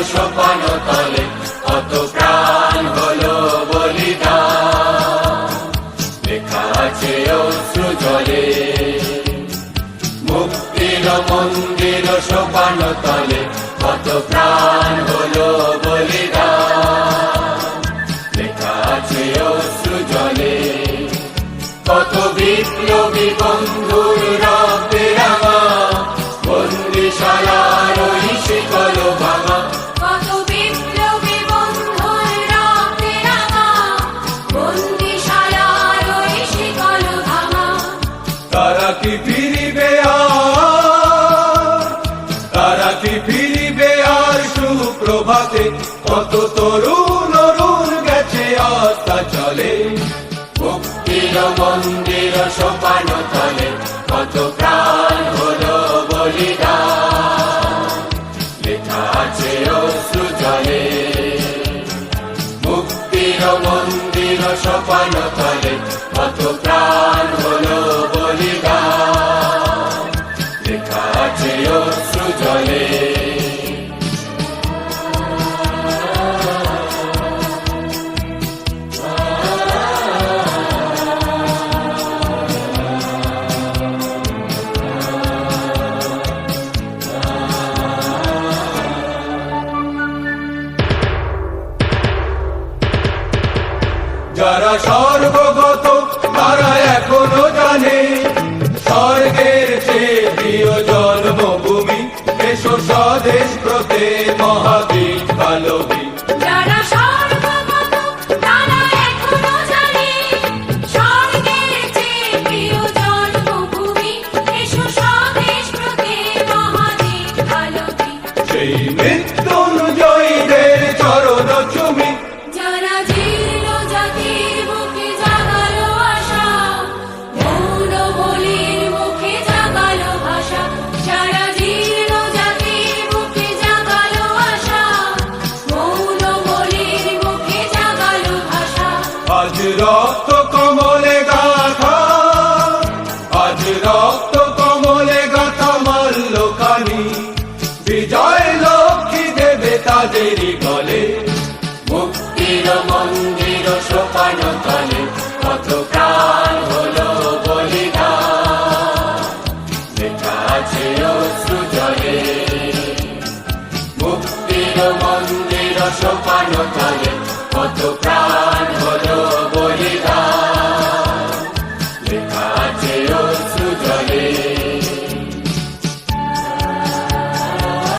সোপান তলে কত প্রাণ হলো বলিদান, লেখা আছে অশ্রু জলে। মুক্তির মন্দির সোপান তলে কত প্রাণ হলো বলিদান, লেখা আছে অশ্রু জলে। কত বিপ্লবী বন্ধুর রক্তে রাঙা বন্দিশালার ওই শিকল ভাঙা, কত বিপ্লবী বন্ধুর রক্তে রাঙা বন্দিশালার ওই শিকল ভাঙা। তারা কি ফিরিবে আর, তারা কি ফিরিবে আর সুপ্রভাতে? কত তরুণ অরুণ গেছে আস্থা চলে। মুক্তির মন্দির সোপান তলে কত প্রাণ হলো বলিদান, লেখা আছে অশ্রু জলে। মুক্তির মন্দির সোপান তলে কত প্রাণ হলো বলিদান, লেখা আছে অশ্রু জলে। যারা সর্বগত তারা এখনো জানে স্বর্গের চেয়ে প্রিয় জন্মভূমি। এসো স্বদেশ ব্রতে মহাবীর কালবী। যারা সর্বগত তারা এখনো জানে স্বর্গের চেয়ে প্রিয় জন্মভূমি। এসো স্বদেশ ব্রতে মহাবীর কালবী। সেই মৃত্যুঞ্জয়ীদের চরণ চুমি। যারা জীর্ণ জাতির মুখে জাগালো আশা, মৌন বলির মুখে জাগালো ভাষা। যারা জীর্ণ জাতির মুখে জাগালো আশা, মৌন বলির মুখে জাগালো ভাষা। আজ রক্ত কমলে গাথা, আজ রক্ত কমলে গাথা মল্লখানি। বিজয় লক্ষ্মী দেবে তাদেরই গলে। মুক্তির মন্দির সোপান তলে কত প্রাণ হলো বলিদান, লেখা আছে অশ্রু জলে। মুক্তির মন্দির সোপান তলে